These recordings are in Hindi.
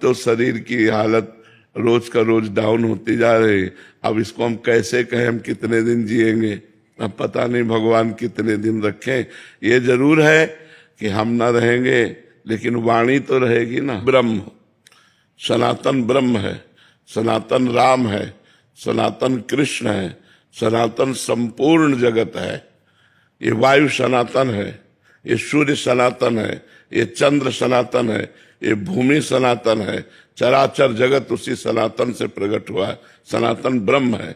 तो शरीर की हालत रोज का रोज डाउन होती जा रही। अब इसको हम कैसे कहें हम कितने दिन जिएंगे, अब पता नहीं भगवान कितने दिन रखें। ये जरूर है कि हम ना रहेंगे, लेकिन वाणी तो रहेगी ना। ब्रह्म, सनातन ब्रह्म है, सनातन राम है, सनातन कृष्ण है, सनातन संपूर्ण जगत है। ये वायु सनातन है, ये सूर्य सनातन है, ये चंद्र सनातन है, ये भूमि सनातन है। चराचर जगत उसी सनातन से प्रकट हुआ है, सनातन ब्रह्म है।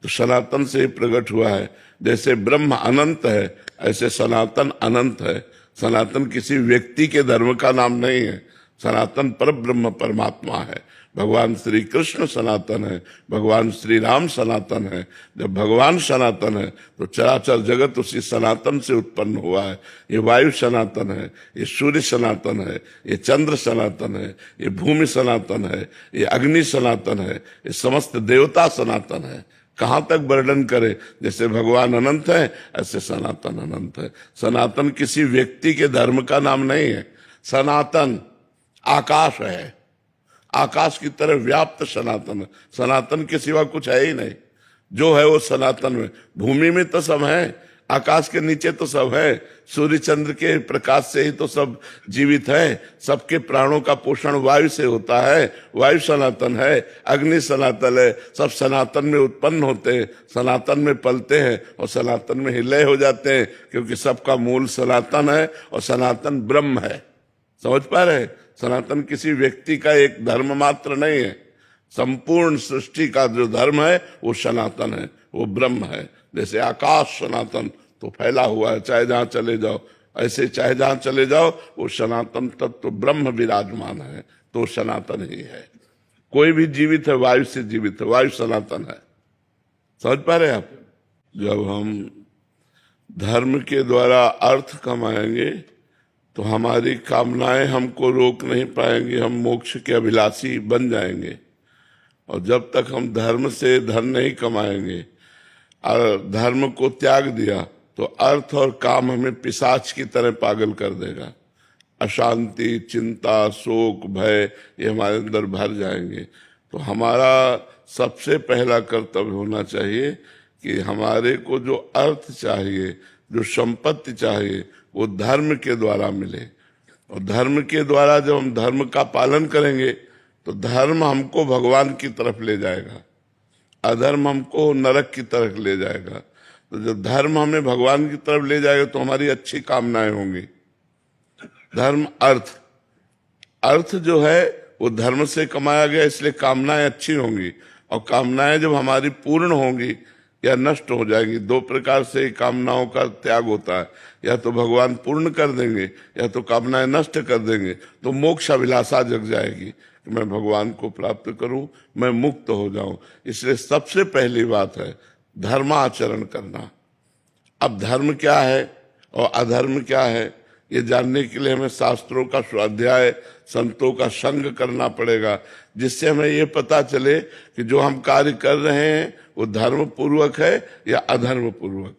तो सनातन से ही प्रकट हुआ है। जैसे ब्रह्म अनंत है, ऐसे सनातन अनंत है। सनातन किसी व्यक्ति के धर्म का नाम नहीं है, सनातन पर ब्रह्म परमात्मा है। भगवान श्री कृष्ण सनातन है, भगवान श्री राम सनातन है। जब भगवान सनातन है तो चराचर जगत उसी सनातन से उत्पन्न हुआ है। ये वायु सनातन है, ये सूर्य सनातन है, ये चंद्र सनातन है, ये भूमि सनातन है, ये अग्नि सनातन है, ये समस्त देवता सनातन है। कहाँ तक वर्णन करे, जैसे भगवान अनंत है ऐसे सनातन अनंत है। सनातन किसी व्यक्ति के धर्म का नाम नहीं है। सनातन आकाश है, आकाश की तरह व्याप्त सनातन है। सनातन के सिवा कुछ है ही नहीं, जो है वो सनातन में। भूमि में तो सब है, आकाश के नीचे तो सब है, सूर्य चंद्र के प्रकाश से ही तो सब जीवित है। सबके प्राणों का पोषण वायु से होता है, वायु सनातन है, अग्नि सनातन है। सब सनातन में उत्पन्न होते हैं, सनातन में पलते हैं और सनातन में ही लय हो जाते हैं, क्योंकि सबका मूल सनातन है और सनातन ब्रह्म है। समझ पा रहे? सनातन किसी व्यक्ति का एक धर्म मात्र नहीं है, संपूर्ण सृष्टि का जो धर्म है वो सनातन है, वो ब्रह्म है। जैसे आकाश सनातन तो फैला हुआ है, चाहे जहां चले जाओ, ऐसे चाहे जहां चले जाओ वो सनातन तत्व तो ब्रह्म विराजमान है, तो सनातन ही है। कोई भी जीवित है वायु से जीवित है, वायु सनातन है। समझ पा रहे आप? जब हम धर्म के द्वारा अर्थ कमाएंगे तो हमारी कामनाएं हमको रोक नहीं पाएंगी, हम मोक्ष के अभिलाषी बन जाएंगे। और जब तक हम धर्म से धन नहीं कमाएंगे और धर्म को त्याग दिया तो अर्थ और काम हमें पिशाच की तरह पागल कर देगा। अशांति, चिंता, शोक, भय ये हमारे अंदर भर जाएंगे। तो हमारा सबसे पहला कर्तव्य होना चाहिए कि हमारे को जो अर्थ चाहिए, जो संपत्ति चाहिए, वो धर्म के द्वारा मिले। और धर्म के द्वारा जब हम धर्म का पालन करेंगे तो धर्म हमको भगवान की तरफ ले जाएगा, अधर्म हमको नरक की तरफ ले जाएगा। तो जब धर्म हमें भगवान की तरफ ले जाएगा तो हमारी अच्छी कामनाएं होंगी। धर्म अर्थ, अर्थ जो है वो धर्म से कमाया गया, इसलिए कामनाएं अच्छी होंगी। और कामनाएं जब हमारी पूर्ण होंगी या नष्ट हो जाएंगी, दो प्रकार से कामनाओं का त्याग होता है, या तो भगवान पूर्ण कर देंगे या तो कामनाएं नष्ट कर देंगे। तो मोक्ष अभिलाषा जग जाएगी कि मैं भगवान को प्राप्त करूं, मैं मुक्त हो जाऊं। इसलिए सबसे पहली बात है धर्माचरण करना। अब धर्म क्या है और अधर्म क्या है ये जानने के लिए हमें शास्त्रों का स्वाध्याय, संतों का संग करना पड़ेगा, जिससे हमें ये पता चले कि जो हम कार्य कर रहे हैं वो धर्म पूर्वक है या अधर्म पूर्वक।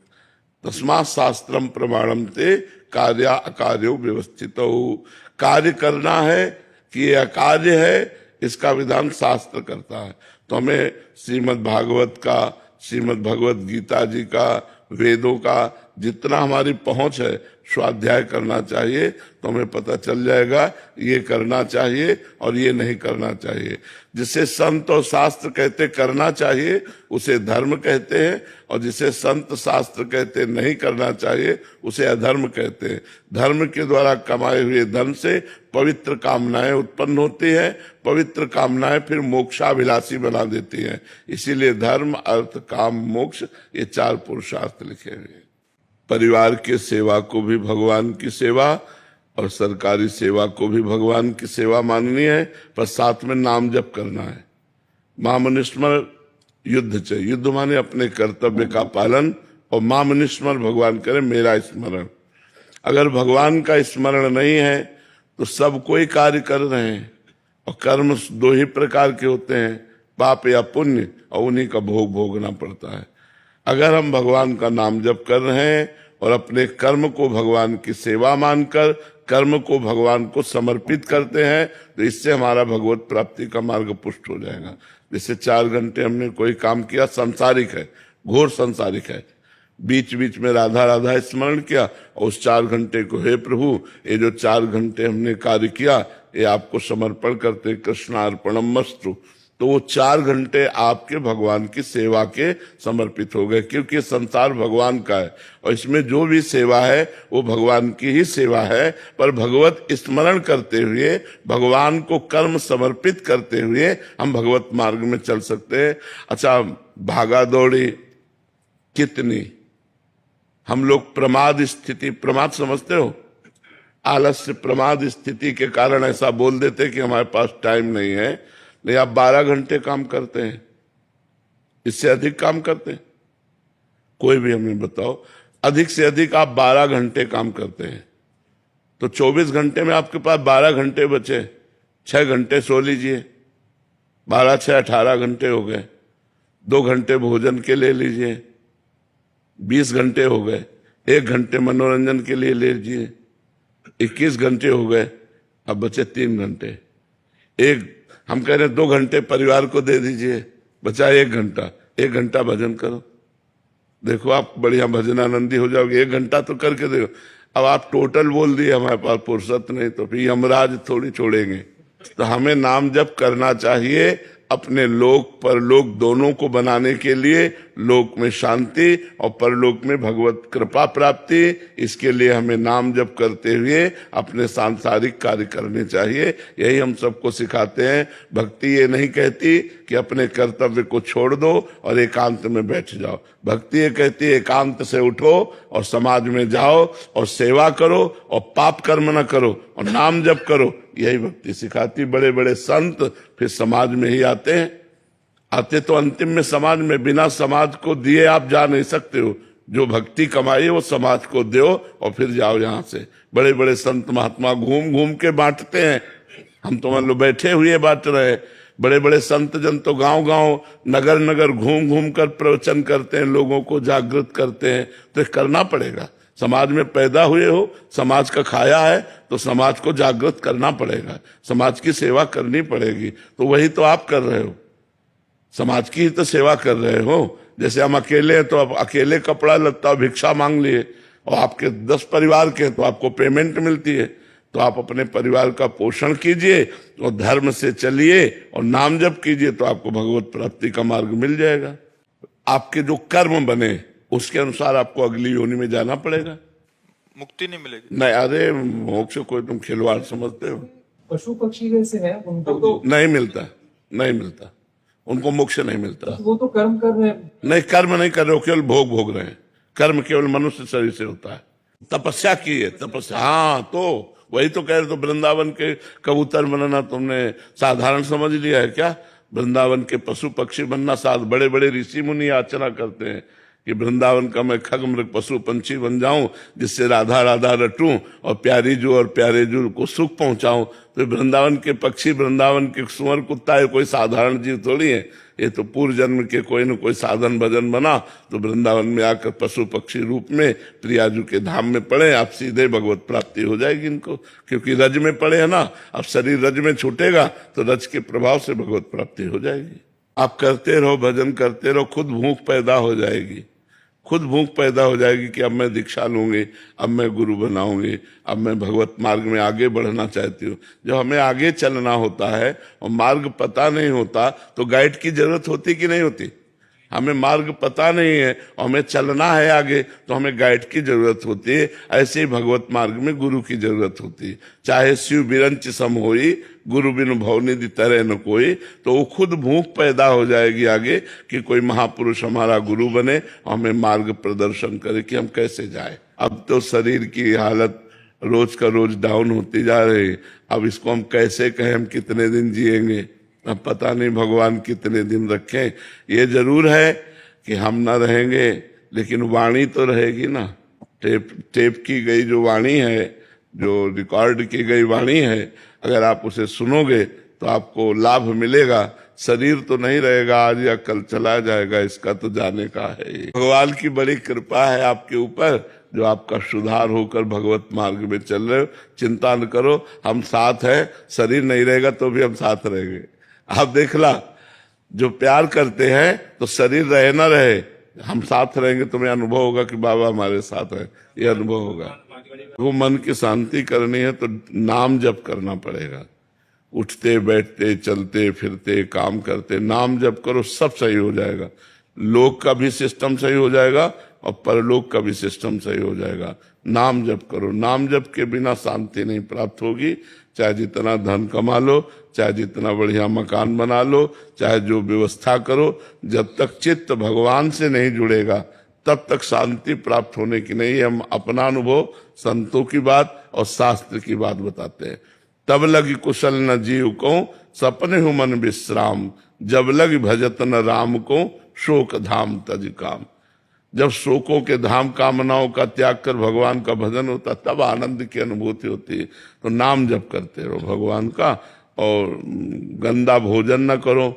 तस्मात् शास्त्रम प्रमाणम ते कार्या अकार्यो व्यवस्थित हो। कार्य करना है कि ये अकार्य है, इसका विधान शास्त्र करता है। तो हमें श्रीमद् भागवत का, श्रीमद् भगवत गीता जी का, वेदों का जितना हमारी पहुंच है स्वाध्याय करना चाहिए। तो हमें पता चल जाएगा ये करना चाहिए और ये नहीं करना चाहिए। जिसे संत और शास्त्र कहते करना चाहिए उसे धर्म कहते हैं, और जिसे संत शास्त्र कहते नहीं करना चाहिए उसे अधर्म कहते हैं। धर्म के द्वारा कमाए हुए धन से पवित्र कामनाएं उत्पन्न होती हैं, पवित्र कामनाएं फिर मोक्षाभिलाषी बना देती हैं। इसीलिए धर्म, अर्थ, काम, मोक्ष ये चार पुरुषार्थ लिखे हुए हैं। परिवार के सेवा को भी भगवान की सेवा और सरकारी सेवा को भी भगवान की सेवा माननी है, पर साथ में नाम जप करना है। मामनिस्मर युद्ध च, युद्ध माने अपने कर्तव्य का पालन, और मामनिस्मर भगवान करे मेरा स्मरण। अगर भगवान का स्मरण नहीं है तो सब कोई कार्य कर रहे हैं, और कर्म दो ही प्रकार के होते हैं, पाप या पुण्य, और उन्हीं का भोग भोगना पड़ता है। अगर हम भगवान का नाम जप कर रहे हैं और अपने कर्म को भगवान की सेवा मानकर कर्म को भगवान को समर्पित करते हैं तो इससे हमारा भगवत प्राप्ति का मार्ग पुष्ट हो जाएगा। जैसे 4 घंटे हमने कोई काम किया, सांसारिक है, घोर सांसारिक है, बीच बीच में राधा राधा स्मरण किया और उस 4 घंटे को, हे प्रभु ये जो 4 घंटे हमने कार्य किया ये आपको समर्पण करते, कृष्णार्पणमस्तु, तो वो 4 घंटे आपके भगवान की सेवा के समर्पित हो गए, क्योंकि संसार भगवान का है और इसमें जो भी सेवा है वो भगवान की ही सेवा है। पर भगवत स्मरण करते हुए, भगवान को कर्म समर्पित करते हुए हम भगवत मार्ग में चल सकते हैं। अच्छा, भागा दौड़ी कितनी, हम लोग प्रमाद स्थिति, प्रमाद समझते हो, आलस्य प्रमाद स्थिति के कारण ऐसा बोल देते कि हमारे पास टाइम नहीं है। नहीं, आप 12 घंटे काम करते हैं, इससे अधिक काम करते हैं? कोई भी हमें बताओ, अधिक से अधिक आप 12 घंटे काम करते हैं, तो 24 घंटे में आपके पास 12 घंटे बचे, 6 घंटे सो लीजिए, 12 6 18 घंटे हो गए। 2 घंटे भोजन के ले लीजिए, 20 घंटे हो गए। 1 घंटे मनोरंजन के लिए ले लीजिए, 21 घंटे हो गए। अब बचे 3 घंटे। हम कह रहे हैं 2 घंटे परिवार को दे दीजिए, बचा 1 घंटा। 1 घंटा भजन करो, देखो आप बढ़िया भजनानंदी हो जाओगे। 1 घंटा तो करके देखो। अब आप टोटल बोल दिए हमारे पास फुर्सत नहीं, तो फिर यमराज थोड़ी छोड़ेंगे। तो हमें नाम जप करना चाहिए अपने लोक परलोक दोनों को बनाने के लिए, लोक में शांति और परलोक में भगवत कृपा प्राप्ति। इसके लिए हमें नाम जप करते हुए अपने सांसारिक कार्य करने चाहिए। यही हम सबको सिखाते हैं। भक्ति ये नहीं कहती कि अपने कर्तव्य को छोड़ दो और एकांत में बैठ जाओ। भक्ति ये कहती है एकांत से उठो और समाज में जाओ और सेवा करो और पाप कर्म न करो और नाम जप करो। यही भक्ति सिखाती। बड़े बड़े संत फिर समाज में ही आते हैं, आते तो अंतिम में समाज में। बिना समाज को दिए आप जा नहीं सकते हो। जो भक्ति कमाई वो समाज को दो और फिर जाओ यहाँ से। बड़े बड़े संत महात्मा घूम घूम के बांटते हैं, हम तो मान लो बैठे हुए बांट रहे। बड़े बड़े संत जन तो गांव गांव नगर नगर घूम घूम कर प्रवचन करते हैं, लोगों को जागृत करते हैं। तो करना पड़ेगा। समाज में पैदा हुए हो, समाज का खाया है, तो समाज को जागृत करना पड़ेगा, समाज की सेवा करनी पड़ेगी। तो वही तो आप कर रहे हो, समाज की ही तो सेवा कर रहे हो। जैसे हम अकेले हैं तो आप अकेले कपड़ा लत्ता भिक्षा मांग लिए, और आपके 10 परिवार के तो आपको पेमेंट मिलती है। तो आप अपने परिवार का पोषण कीजिए और धर्म से चलिए और नाम जप कीजिए, तो आपको भगवत प्राप्ति का मार्ग मिल जाएगा। आपके जो कर्म बने उसके अनुसार आपको अगली योनि में जाना पड़ेगा, मुक्ति नहीं मिलेगी। नहीं, अरे मोक्ष कोई तुम खिलवाड़ समझते हो? पशु पक्षी जैसे हैं उनको तो नहीं मिलता, नहीं मिलता, उनको मोक्ष नहीं मिलता। वो तो कर्म कर रहे हैं। नहीं, कर्म नहीं कर रहे हो, केवल भोग भोग रहे हैं। कर्म केवल मनुष्य शरीर से होता है। तपस्या की है, तपस्या। हाँ, तो वही तो कह रहे। तो वृंदावन के कबूतर बनना तुमने साधारण समझ लिया है क्या? वृंदावन के पशु पक्षी बनना साथ बड़े बड़े ऋषि मुनि याचना करते हैं कि वृंदावन का मैं खग मृग पशु पंछी बन जाऊं, जिससे राधा राधा रटूं और प्यारी जू और प्यारे जू को सुख पहुंचाऊं। तो वृंदावन के पक्षी, वृंदावन के सुअर कुत्ता है, कोई साधारण जीव थोड़ी है। ये तो पूर्व जन्म के कोई न कोई साधन भजन बना, तो वृंदावन में आकर पशु पक्षी रूप में प्रियाजू के धाम में पड़े। आप सीधे भगवत प्राप्ति हो जाएगी इनको, क्योंकि रज में पड़े है ना। अब शरीर रज में छूटेगा तो रज के प्रभाव से भगवत प्राप्ति हो जाएगी। आप करते रहो, भजन करते रहो, खुद भूख पैदा हो जाएगी। खुद भूख पैदा हो जाएगी कि अब मैं दीक्षा लूंगी, अब मैं गुरु बनाऊंगी, अब मैं भगवत मार्ग में आगे बढ़ना चाहती हूँ। जब हमें आगे चलना होता है और मार्ग पता नहीं होता तो गाइड की जरूरत होती कि नहीं होती? हमें मार्ग पता नहीं है और हमें चलना है आगे, तो हमें गाइड की जरूरत होती है। ऐसे ही भगवत मार्ग में गुरु की जरूरत होती है। चाहे शिव बिरंच सम होई, गुरु बिनु भवनिधि तरह न कोई। तो वो खुद भूख पैदा हो जाएगी आगे कि कोई महापुरुष हमारा गुरु बने और हमें मार्ग प्रदर्शन करे कि हम कैसे जाए। अब तो शरीर की हालत रोज का रोज डाउन होती जा रही। अब इसको हम कैसे कहें हम कितने दिन जिएंगे, अब पता नहीं भगवान कितने दिन रखें। ये जरूर है कि हम ना रहेंगे, लेकिन वाणी तो रहेगी ना। टेप की गई जो वाणी है, जो रिकॉर्ड की गई वाणी है, अगर आप उसे सुनोगे तो आपको लाभ मिलेगा। शरीर तो नहीं रहेगा, आज या कल चला जाएगा, इसका तो जाने का है। भगवान की बड़ी कृपा है आपके ऊपर। जो आपका सुधार होकर भगवत मार्ग में चल रहे हो। चिंता न करो, हम साथ हैं। शरीर नहीं रहेगा तो भी हम साथ रहेंगे। आप देखला, जो प्यार करते हैं तो शरीर रहे ना रहे, हम साथ रहेंगे, तुम्हें अनुभव होगा कि बाबा हमारे साथ है, ये अनुभव होगा। वो मन की शांति करनी है तो नाम जप करना पड़ेगा। उठते बैठते चलते फिरते काम करते नाम जप करो, सब सही हो जाएगा। लोक का भी सिस्टम सही हो जाएगा और परलोक का भी सिस्टम सही हो जाएगा। नाम जप करो। नाम जप के बिना शांति नहीं प्राप्त होगी। चाहे जितना धन कमा लो, चाहे जितना बढ़िया मकान बना लो, चाहे जो व्यवस्था करो, जब तक चित्त भगवान से नहीं जुड़ेगा तब तक शांति प्राप्त होने की नहीं। हम अपना अनुभव, संतों की बात और शास्त्र की बात बताते हैं। तब लगी कुशल न जीव को, सपने हो मन विश्राम, जब लगी भजत न राम को, शोक धाम तज काम। जब शोकों के धाम कामनाओं का त्याग कर भगवान का भजन होता, तब आनंद की अनुभूति होती है। तो नाम जप करते रहो भगवान का, और गंदा भोजन न करो।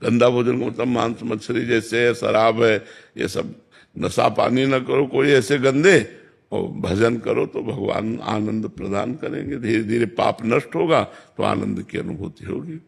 गंदा भोजन को मतलब मांस मछली जैसे है, शराब है, ये सब नशा पानी न करो कोई ऐसे गंदे, और भजन करो तो भगवान आनंद प्रदान करेंगे। धीरे धीरे पाप नष्ट होगा तो आनंद की अनुभूति होगी।